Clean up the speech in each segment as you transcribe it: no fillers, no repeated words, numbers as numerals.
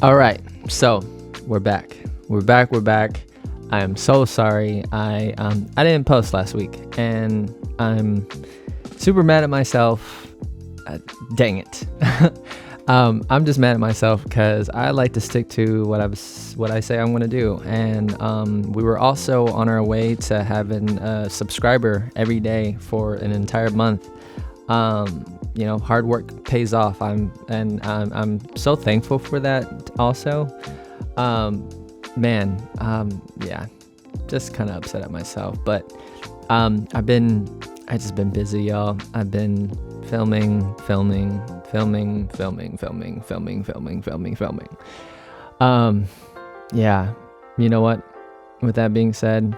All right, so we're back. We're back. I am so sorry. I didn't post last week, and I'm super mad at myself. Dang it. I'm just mad at myself because I like to stick to what I say I'm going to do. And we were also on our way to having a subscriber every day for an entire month. You know, hard work pays off. I'm so thankful for that also. Yeah, just kind of upset at myself, but I just been busy, y'all. I've been filming. Yeah, you know what? With that being said,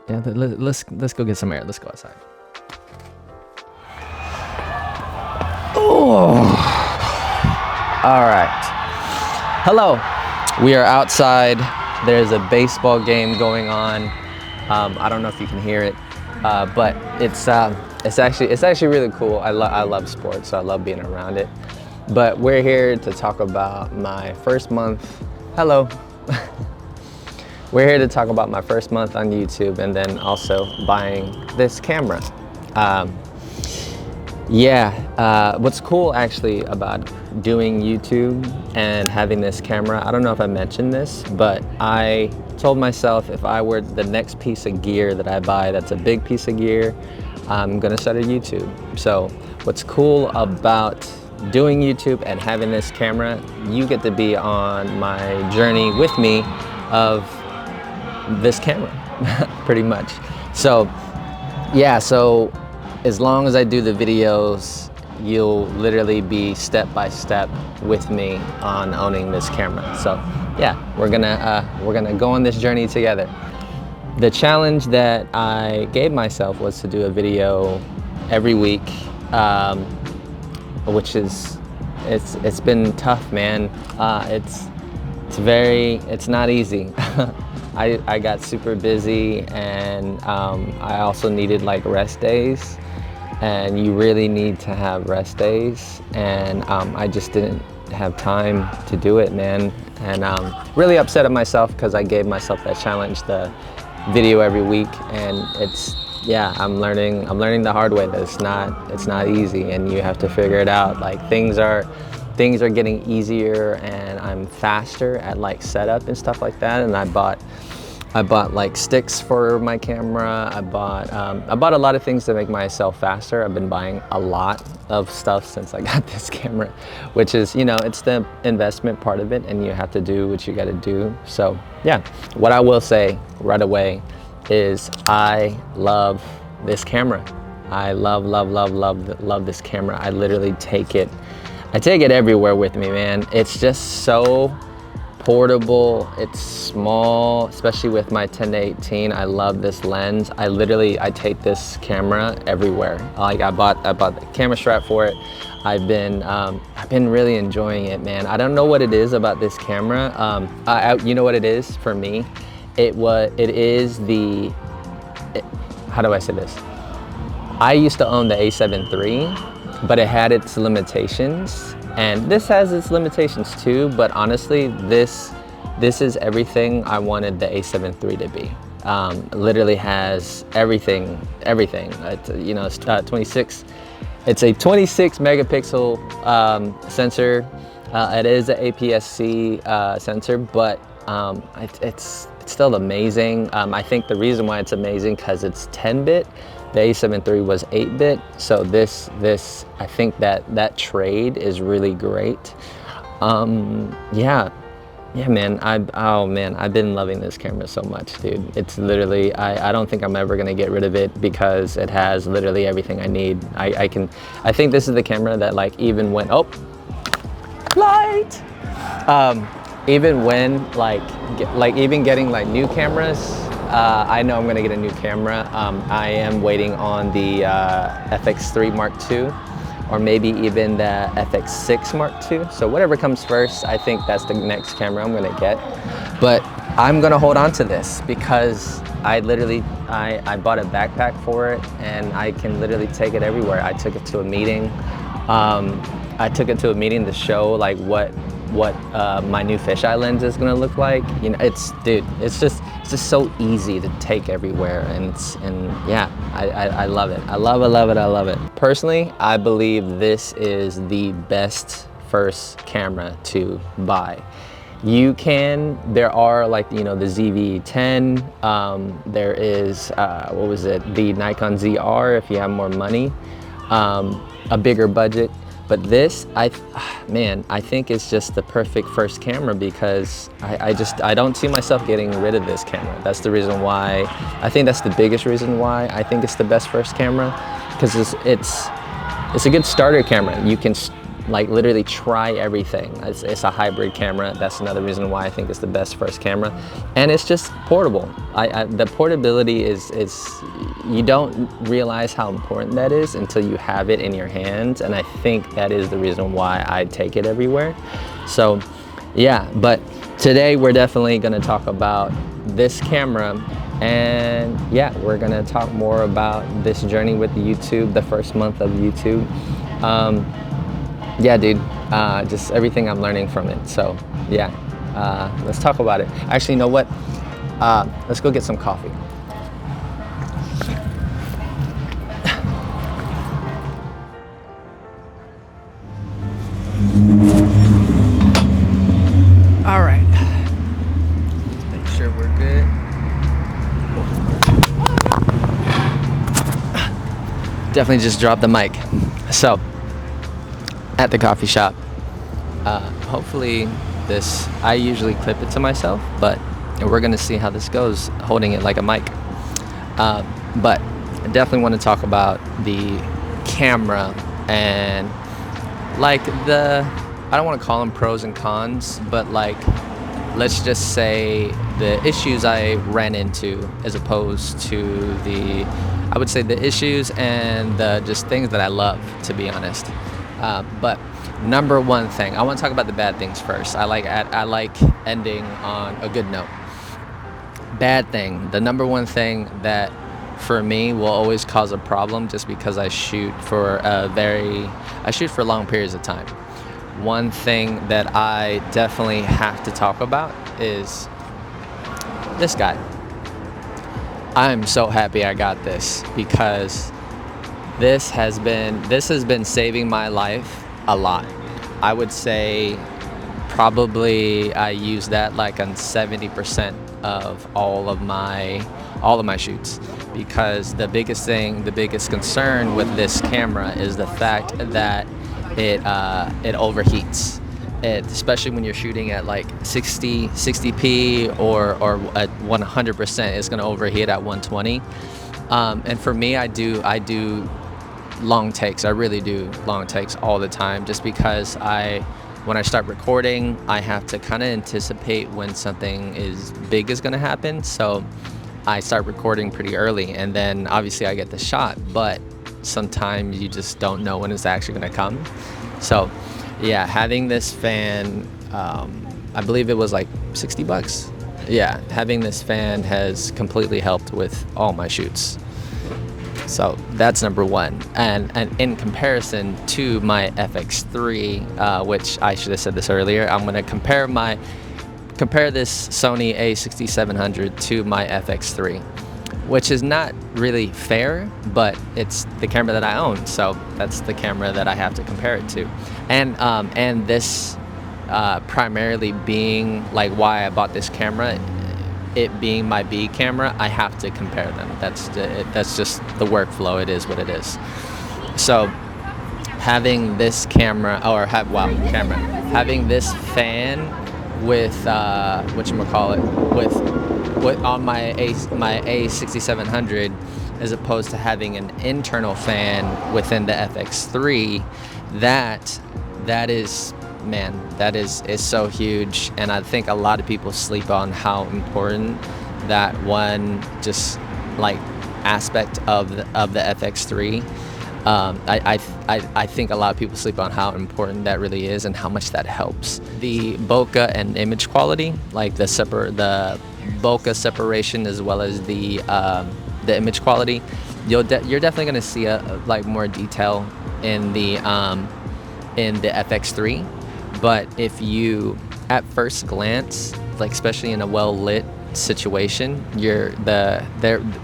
yeah, let's go get some air. Let's go outside. Oh, all right. Hello. We are outside. There's a baseball game going on. I don't know if you can hear it, but it's actually really cool. I love sports, so I love being around it. But we're here to talk about my first month. Hello. We're here to talk about my first month on YouTube, and then also buying this camera. What's cool actually about doing YouTube and having this camera, I don't know if I mentioned this, but I told myself if I were the next piece of gear that I buy that's a big piece of gear, I'm gonna start a YouTube. So what's cool about doing YouTube and having this camera, you get to be on my journey with me of this camera, pretty much. So yeah, so as long as I do the videos, you'll literally be step by step with me on owning this camera. So yeah, we're gonna go on this journey together. The challenge that I gave myself was to do a video every week, which is it's been tough, man. It's not easy. I got super busy, and I also needed like rest days. And you really need to have rest days, and I just didn't have time to do it, man. And really upset at myself because I gave myself that challenge, the video every week, and I'm learning the hard way that it's not easy, and you have to figure it out. Like things are getting easier, and I'm faster at like setup and stuff like that. And I bought like sticks for my camera. I bought a lot of things to make myself faster. I've been buying a lot of stuff since I got this camera, which is, you know, it's the investment part of it, and you have to do what you got to do. So yeah, what I will say right away is I love this camera. I love this camera. I literally take it everywhere with me, man. It's just so portable, it's small, especially with my 10-18. I love this lens. I take this camera everywhere. Like I bought the camera strap for it. I've been really enjoying it, man. I don't know what it is about this camera. You know what it is for me? How do I say this? I used to own the A7 III, but it had its limitations. And this has its limitations too, but honestly, this is everything I wanted the A7 III to be. Literally has everything. It's 26. It's a 26 megapixel sensor. It is an APS-C sensor, but it's still amazing. I think the reason why it's amazing because it's 10-bit. The A7 III was 8-bit, so this I think that trade is really great. Yeah, man. I've been loving this camera so much, dude. It's literally I don't think I'm ever gonna get rid of it because it has literally everything I need. I think this is the camera that like even when light. Even when even getting like new cameras. I know I'm gonna get a new camera. I am waiting on the FX3 Mark II, or maybe even the FX6 Mark II. So whatever comes first, I think that's the next camera I'm gonna get. But I'm gonna hold on to this because I bought a backpack for it, and I can literally take it everywhere. I took it to a meeting. To show like what what my new fisheye lens is gonna look like. You know, dude, it's just so easy to take everywhere, and yeah, I love it. I love it. Personally, I believe this is the best first camera to buy. There are, like, you know, the ZV-10, there is, what was it, the Nikon ZR if you have more money, a bigger budget. But this, man, I think it's just the perfect first camera, because I don't see myself getting rid of this camera. That's the reason why, I think that's the biggest reason why I think it's the best first camera, because it's a good starter camera. You can like literally try everything. It's a hybrid camera. That's another reason why I think it's the best first camera. And it's just portable. The portability is, you don't realize how important that is until you have it in your hands. And I think that is the reason why I take it everywhere. So yeah, but today we're definitely gonna talk about this camera. And yeah, we're gonna talk more about this journey with the YouTube, the first month of YouTube. Yeah, dude, just everything I'm learning from it. So yeah, let's talk about it. Actually, you know what? Let's go get some coffee. All right, make sure we're good. Definitely just dropped the mic. So, at the coffee shop, hopefully I usually clip it to myself, but we're gonna see how this goes holding it like a mic. But I definitely want to talk about the camera and like I don't want to call them pros and cons, but like, let's just say the issues I ran into, as opposed to I would say the issues and the just things that I love, to be honest. But number one thing, I want to talk about the bad things first. I like ending on a good note. Bad thing, the number one thing that for me will always cause a problem, just because I shoot for long periods of time. One thing that I definitely have to talk about is this guy. I'm so happy I got this, because this has been saving my life a lot. I would say probably I use that like on 70% of all of my shoots, because the biggest concern with this camera is the fact that it overheats. Especially when you're shooting at like 60p or at 100%, it's gonna overheat at 120. And for me, I do long takes. I really do long takes all the time, just because when I start recording, I have to kind of anticipate when something big is going to happen. So I start recording pretty early, and then obviously I get the shot, but sometimes you just don't know when it's actually going to come. So yeah, having this fan, I believe it was like 60 bucks. Yeah, having this fan has completely helped with all my shoots. So that's number one. And in comparison to my FX3, which I should have said this earlier, I'm going to compare this Sony A6700 to my FX3, which is not really fair, but it's the camera that I own, so that's the camera that I have to compare it to. And this primarily being like why I bought this camera, it being my B camera, I have to compare them. That's just the workflow. It is what it is. So having this camera, having this fan with with on my A6700, as opposed to having an internal fan within the FX3, that is so huge. And I think a lot of people sleep on how important that one just like aspect of the FX3. I think a lot of people sleep on how important that really is and how much that helps. The bokeh and image quality, like the bokeh separation as well as the image quality, you're definitely going to see like more detail in the FX3. But if you, at first glance, like especially in a well lit situation,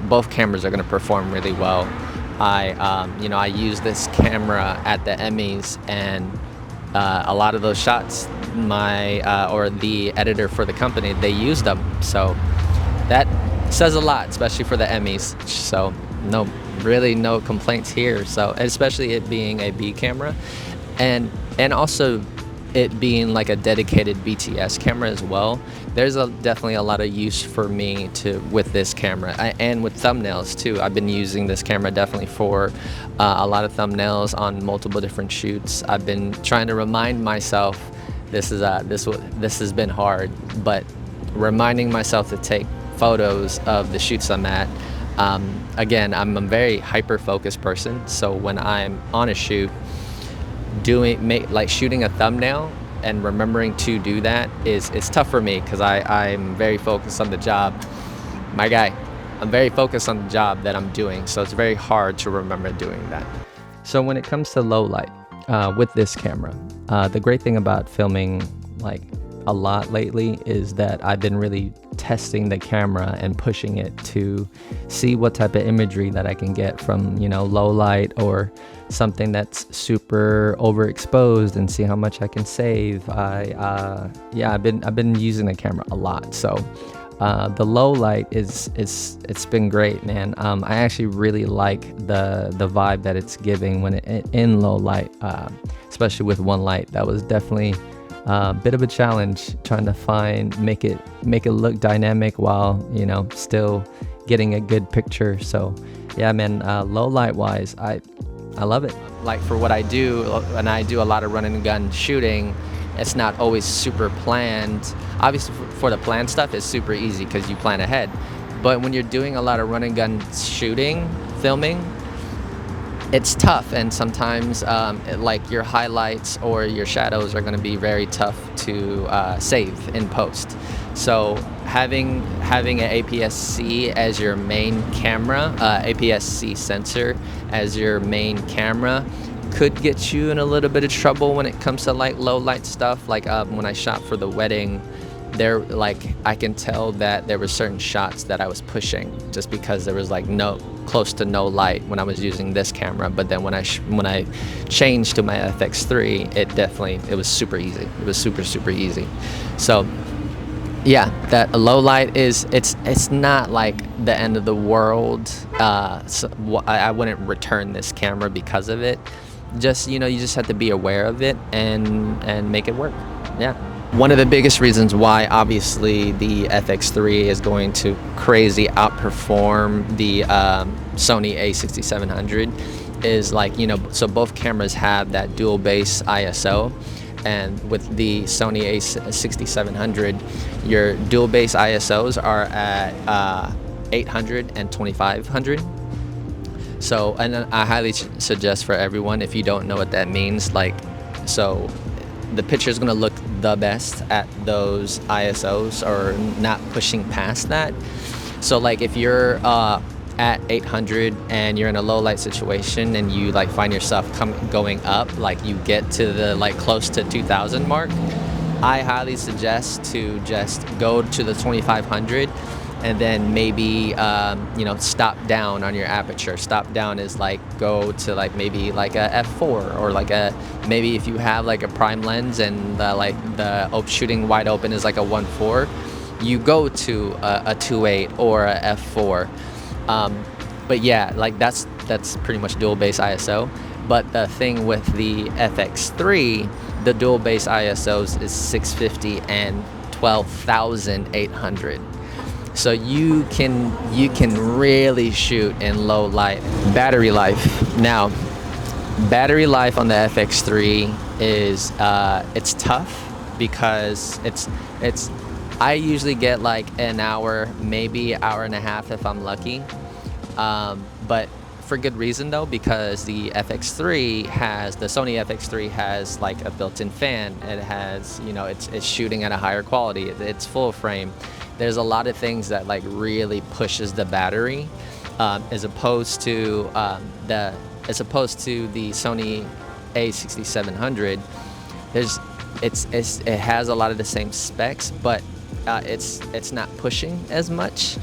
both cameras are going to perform really well. I use this camera at the Emmys, and a lot of those shots, or the editor for the company, they used them. So that says a lot, especially for the Emmys. So really no complaints here. So especially it being a B camera, and also it being like a dedicated BTS camera as well. There's definitely a lot of use for me with this camera, and with thumbnails too. I've been using this camera definitely for a lot of thumbnails on multiple different shoots. I've been trying to remind myself, this has been hard, but reminding myself to take photos of the shoots I'm at. Again, I'm a very hyper focused person, so when I'm on a shoot, shooting a thumbnail and remembering to do that is tough for me, because I'm very focused on the job. My guy, I'm very focused on the job that I'm doing, so it's very hard to remember doing that. So when it comes to low light with this camera, the great thing about filming like a lot lately is that I've been really testing the camera and pushing it to see what type of imagery that I can get from, low light or something that's super overexposed, and see how much I can save. I've been using the camera a lot. So the low light it's been great, man. I actually really like the vibe that it's giving when in low light, especially with one light. That was definitely a bit of a challenge, trying to make it look dynamic while still getting a good picture. So yeah, man, low light wise, I love it. Like for what I do, and I do a lot of run and gun shooting, it's not always super planned. Obviously for the planned stuff, it's super easy because you plan ahead. But when you're doing a lot of run and gun filming, it's tough, and sometimes like your highlights or your shadows are going to be very tough to save in post. So having an APS-C as your main camera, APS-C sensor as your main camera, could get you in a little bit of trouble when it comes to like low light stuff. Like when I shot for the wedding, I can tell that there were certain shots that I was pushing just because there was like close to no light when I was using this camera. But then when I changed to my FX3, it was super easy. It was super easy. So yeah, that low light it's not like the end of the world. So I wouldn't return this camera because of it. Just you just have to be aware of it and make it work. Yeah. One of the biggest reasons why obviously the FX3 is going to crazy outperform the Sony A6700 is so both cameras have that dual base ISO, and with the Sony A6700, your dual base ISOs are at 800 and 2500. So, and I highly suggest for everyone, if you don't know what that means, so the picture is going to look the best at those ISOs, or not pushing past that. So like if you're at 800 and you're in a low light situation and you find yourself going up, you get to the close to 2000 mark, I highly suggest to just go to the 2500 and then maybe stop down on your aperture. Stop down is go to maybe a f4, or maybe if you have a prime lens and the shooting wide open is a 1.4, you go to a 2.8 or a f4. But yeah, that's pretty much dual base ISO. But the thing with the FX3, the dual base ISOs is 650 and 12,800. So you can really shoot in low light. Battery life. Now, battery life on the FX3 is it's tough because I usually get an hour, maybe hour and a half if I'm lucky. But for good reason though, because the Sony FX3 has a built-in fan. It has, it's shooting at a higher quality. It's full frame. There's a lot of things that really pushes the battery, as opposed to the Sony A6700. it has a lot of the same specs, but it's not pushing as much.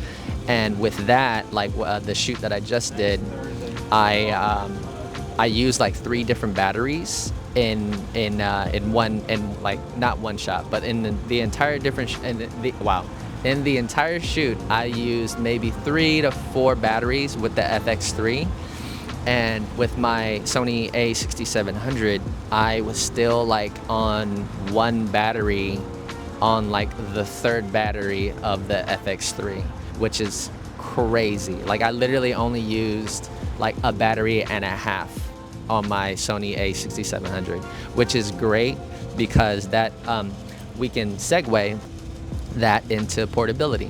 And with that, like the shoot that I just did, I used like 3 different batteries in one, in like not one shot, but in the entire in the entire shoot, I used maybe 3 to 4 batteries with the FX3. And with my Sony A6700, I was still like on 1 battery on like the 3rd battery of the FX3, which is crazy. Like I literally only used like a battery and a half on my Sony A6700, which is great because that we can segue that into portability.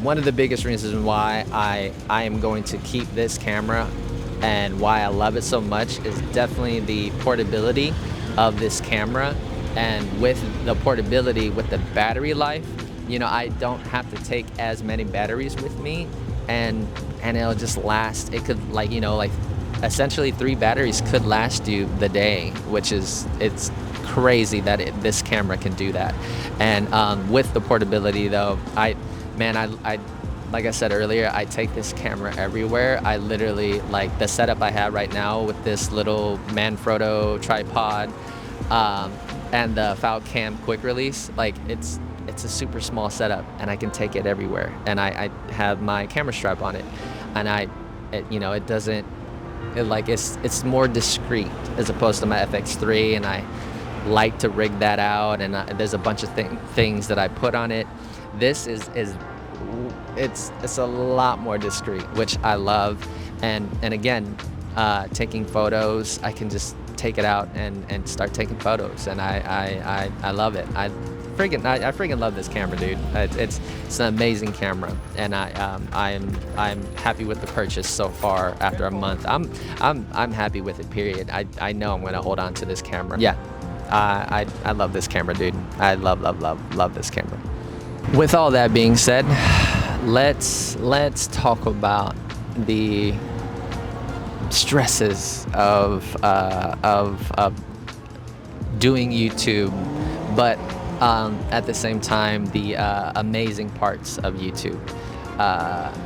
One of the biggest reasons why I am going to keep this camera and why I love it so much is definitely the portability of this camera. And with the portability, with the battery life, you know, I don't have to take as many batteries with me, and it'll just last. It could, like, you know, like essentially 3 batteries could last you the day, which is, it's crazy that this camera can do that. And with the portability though, I like I said earlier, I take this camera everywhere. I literally, like the setup I have right now with this little Manfrotto tripod and the Falcam quick release, like it's a super small setup and I can take it everywhere. And I have my camera strap on it, and you know, it doesn't, it's more discreet as opposed to my FX3, and I like to rig that out, and there's a bunch of things that I put on it. This is it's a lot more discreet, which I love. And again, taking photos, I can just take it out and start taking photos, and I love it. I freaking love this camera, dude. It's an amazing camera, and I'm happy with the purchase so far. After a month, I'm happy with it. Period. I know I'm gonna hold on to this camera. Yeah, I love this camera, dude. I love this camera. With all that being said, let's talk about the stresses of doing YouTube, but at the same time, the amazing parts of YouTube.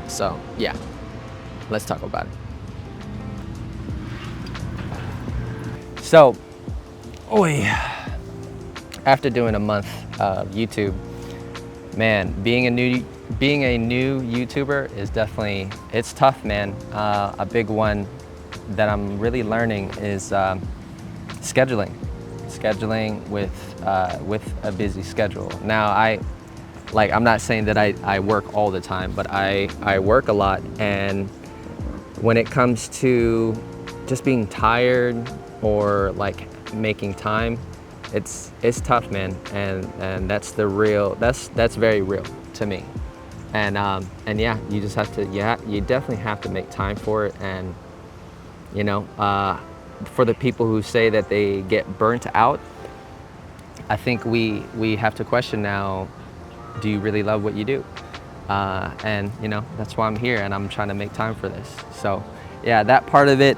So yeah, let's talk about it. So, after doing a month of YouTube, man, being a new YouTuber is definitely, it's tough, man. A big one that I'm really learning is scheduling with a busy schedule. Now, I'm not saying that I work all the time, but I work a lot, and when it comes to just being tired or like making time, it's tough, man, and that's very real to me. And yeah, you just have to, you definitely have to make time for it. And you know, for the people who say that they get burnt out, I think we have to question now, do you really love what you do? And you know, that's why I'm here, and I'm trying to make time for this. So yeah, that part of it.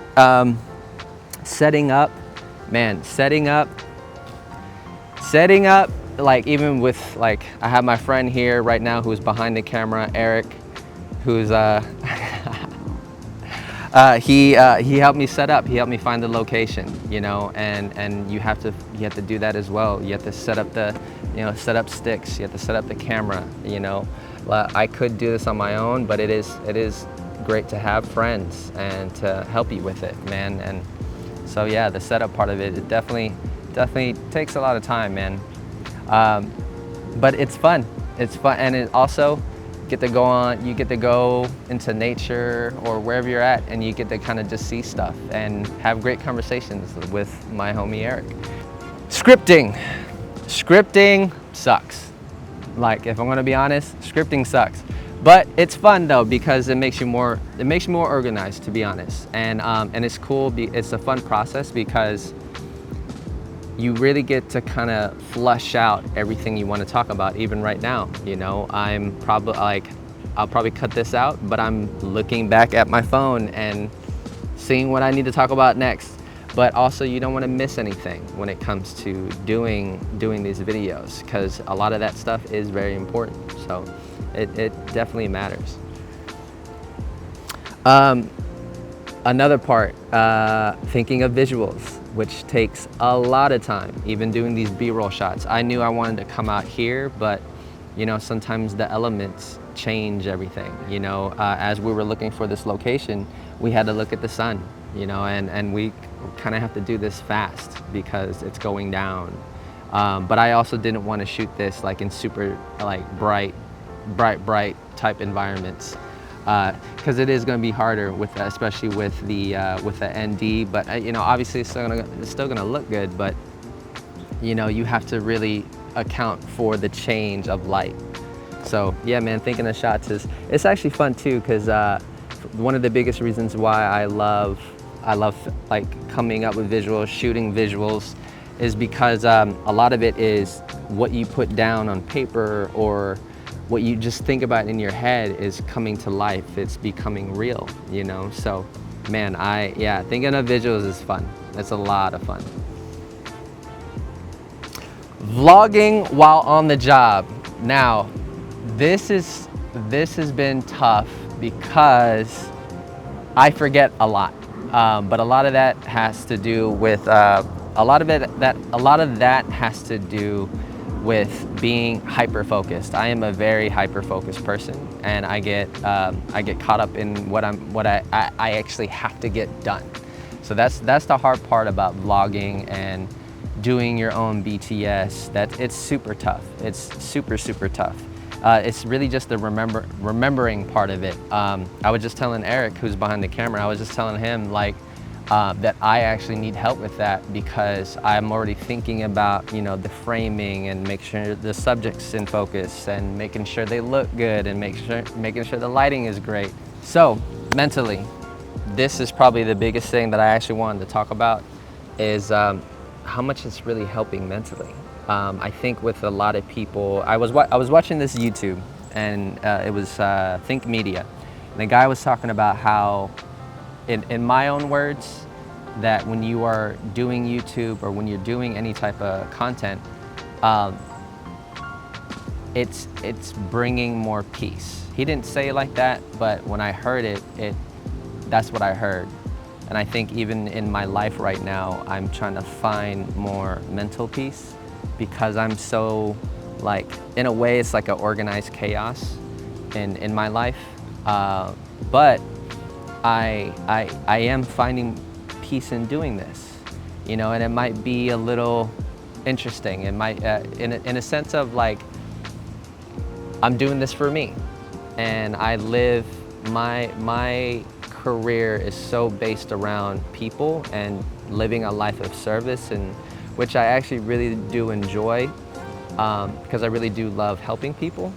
Setting up, like, even with, like, I have my friend here right now who's behind the camera, Eric, who's he helped me set up. He helped me find the location, you know, and you have to do that as well. You have to set up set up sticks. You have to set up the camera, you know. I could do this on my own, but it is great to have friends and to help you with it, man. And so yeah, the setup part of it definitely takes a lot of time, man. But it's fun. It's fun, and it also you get to go into nature or wherever you're at, and you get to kind of just see stuff and have great conversations with my homie Eric. Scripting sucks. Like, if I'm gonna be honest, scripting sucks. But it's fun though, because it makes you more organized, to be honest. And it's cool. It's a fun process because you really get to kind of flush out everything you want to talk about. Even right now, you know, I'll probably cut this out, but I'm looking back at my phone and seeing what I need to talk about next. but also you don't want to miss anything when it comes to doing these videos, because a lot of that stuff is very important. So it definitely matters. Another part, thinking of visuals, which takes a lot of time. Even doing these B-roll shots, I knew I wanted to come out here, but you know, sometimes the elements change everything. You know, as we were looking for this location, we had to look at the sun, you know, and we kind of have to do this fast because it's going down. But I also didn't want to shoot this like in super like bright type environments, because it is going to be harder with, especially with the ND. But you know, obviously it's still gonna look good, but you know, you have to really account for the change of light. So yeah, man, thinking of shots it's actually fun too, because one of the biggest reasons why I love like coming up with visuals, shooting visuals, is because a lot of it is what you put down on paper or what you just think about in your head is coming to life. It's becoming real, you know? So man, yeah, thinking of visuals is fun. It's a lot of fun. Vlogging while on the job. Now, this has been tough because I forget a lot, but a lot of that has to do with a lot of that has to do with being hyper-focused. I am a very hyper-focused person, and I get caught up in what I actually have to get done. So that's the hard part about vlogging and doing your own BTS. It's super tough. It's super tough. It's really just the remembering part of it. I was just telling Eric, who's behind the camera, I was just telling him like that I actually need help with that, because I'm already thinking about, you know, the framing and make sure the subject's in focus and making sure they look good and making sure the lighting is great. So mentally, this is probably the biggest thing that I actually wanted to talk about, is how much it's really helping mentally. I think with a lot of people, I was watching this YouTube, and it was Think Media, and the guy was talking about how, in my own words, that when you are doing YouTube or when you're doing any type of content, it's bringing more peace. He didn't say it like that, but when I heard it, that's what I heard. And I think even in my life right now, I'm trying to find more mental peace, because I'm so, like, in a way, it's like an organized chaos in my life. But I am finding peace in doing this, you know, and it might be a little interesting. It might, in a sense of like, I'm doing this for me, and I live my career is so based around people and living a life of service, and which I actually really do enjoy, because I really do love helping people.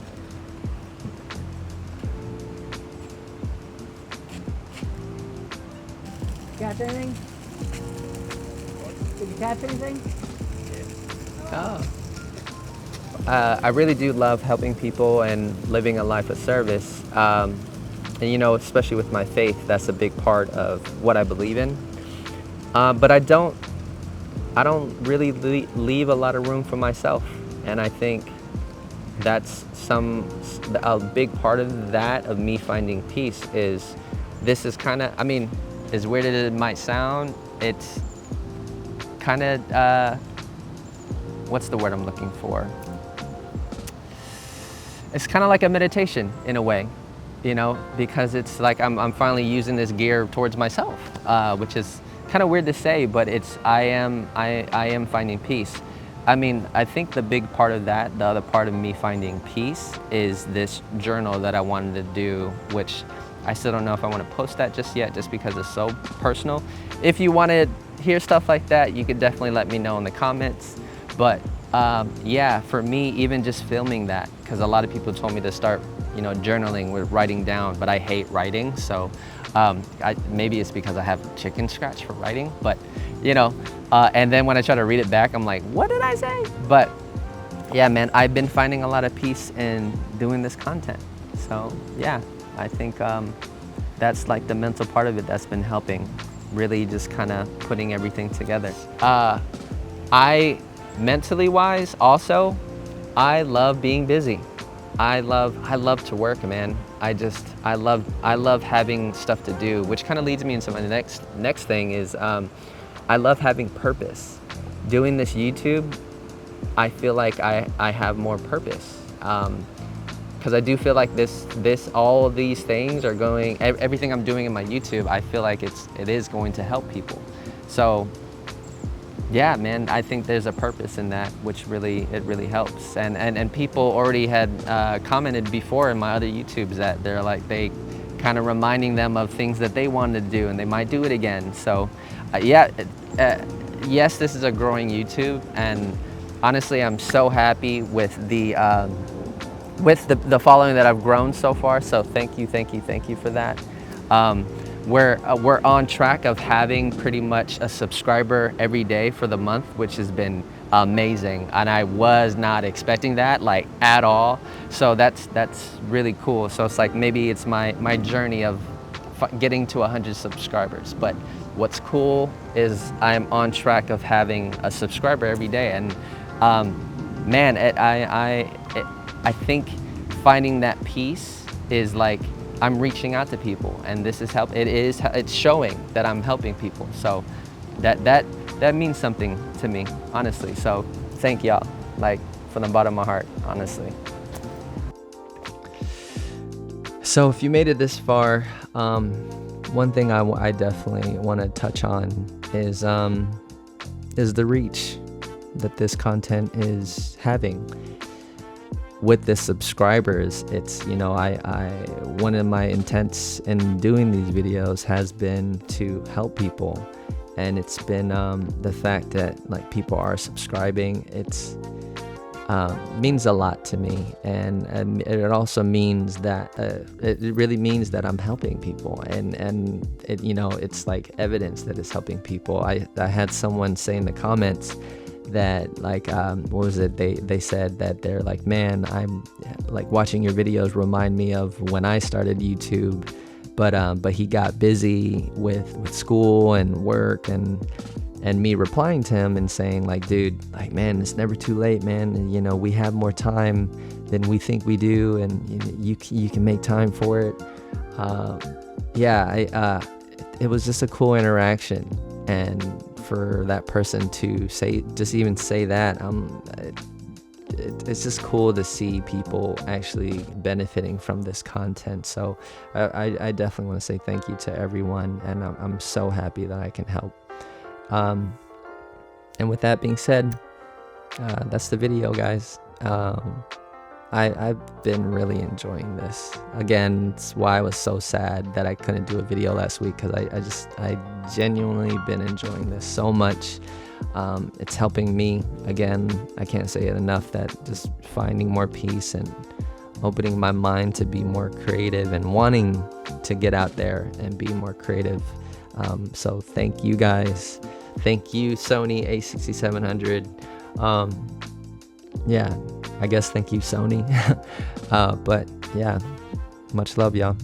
Catch anything? Did you catch anything? Oh. I really do love helping people and living a life of service. And you know, especially with my faith, that's a big part of what I believe in. But I don't really leave a lot of room for myself. And I think that's a big part of that, of me finding peace, is this is kind of, I mean, as weird as it might sound, it's kind of, what's the word I'm looking for? It's kind of like a meditation in a way, you know, because it's like I'm finally using this gear towards myself, which is kind of weird to say, but I am finding peace. I mean, I think the big part of that, the other part of me finding peace, is this journal that I wanted to do, which I still don't know if I want to post that just yet, just because it's so personal. If you want to hear stuff like that, you could definitely let me know in the comments. But yeah, for me, even just filming that, because a lot of people told me to start, you know, journaling with writing down, but I hate writing. So maybe it's because I have chicken scratch for writing, but you know, and then when I try to read it back, I'm like, what did I say? But yeah, man, I've been finding a lot of peace in doing this content. So yeah, I think that's like the mental part of it that's been helping really just kind of putting everything together. I mentally wise also, I love being busy. I love to work, man. I love having stuff to do, which kind of leads me into my next thing is I love having purpose. Doing this YouTube, I feel like I have more purpose. Because I do feel like all of these things are going, everything I'm doing in my YouTube, I feel like it is going to help people. So yeah, man, I think there's a purpose in that, which really helps. And people already had commented before in my other YouTubes that they're like, they kind of reminding them of things that they wanted to do and they might do it again. So yeah, yes, this is a growing YouTube, and honestly, I'm so happy with the following that I've grown so far. So thank you for that. We're on track of having pretty much a subscriber every day for the month, which has been amazing, and I was not expecting that, like, at all. So that's really cool. So it's like maybe it's my journey of getting to 100 subscribers. But what's cool is I'm on track of having a subscriber every day, and man, I think finding that peace is like, I'm reaching out to people, and this is it's showing that I'm helping people. So that means something to me, honestly. So thank y'all, like, from the bottom of my heart, honestly. So if you made it this far, one thing I definitely want to touch on is the reach that this content is having. With the subscribers, it's, you know, one of my intents in doing these videos has been to help people, and it's been the fact that, like, people are subscribing. It's means a lot to me, and it also means that it really means that I'm helping people, and it, you know, it's like evidence that it's helping people. I had someone say in the comments that, like, what was it, they said that they're like, man, I'm like, watching your videos remind me of when I started YouTube, but he got busy with school and work, and me replying to him and saying, like, dude, like, man, it's never too late, man, and, you know, we have more time than we think we do, and you can make time for it. Yeah, it was just a cool interaction, and for that person to even say that, it's just cool to see people actually benefiting from this content. So I definitely want to say thank you to everyone, and I'm so happy that I can help. And with that being said, that's the video, guys. I've been really enjoying this. Again, it's why I was so sad that I couldn't do a video last week, because I genuinely been enjoying this so much. It's helping me. Again, I can't say it enough, that just finding more peace and opening my mind to be more creative and wanting to get out there and be more creative. So thank you, guys. Thank you, Sony A6700. Yeah, I guess thank you, Sony. But yeah, much love, y'all.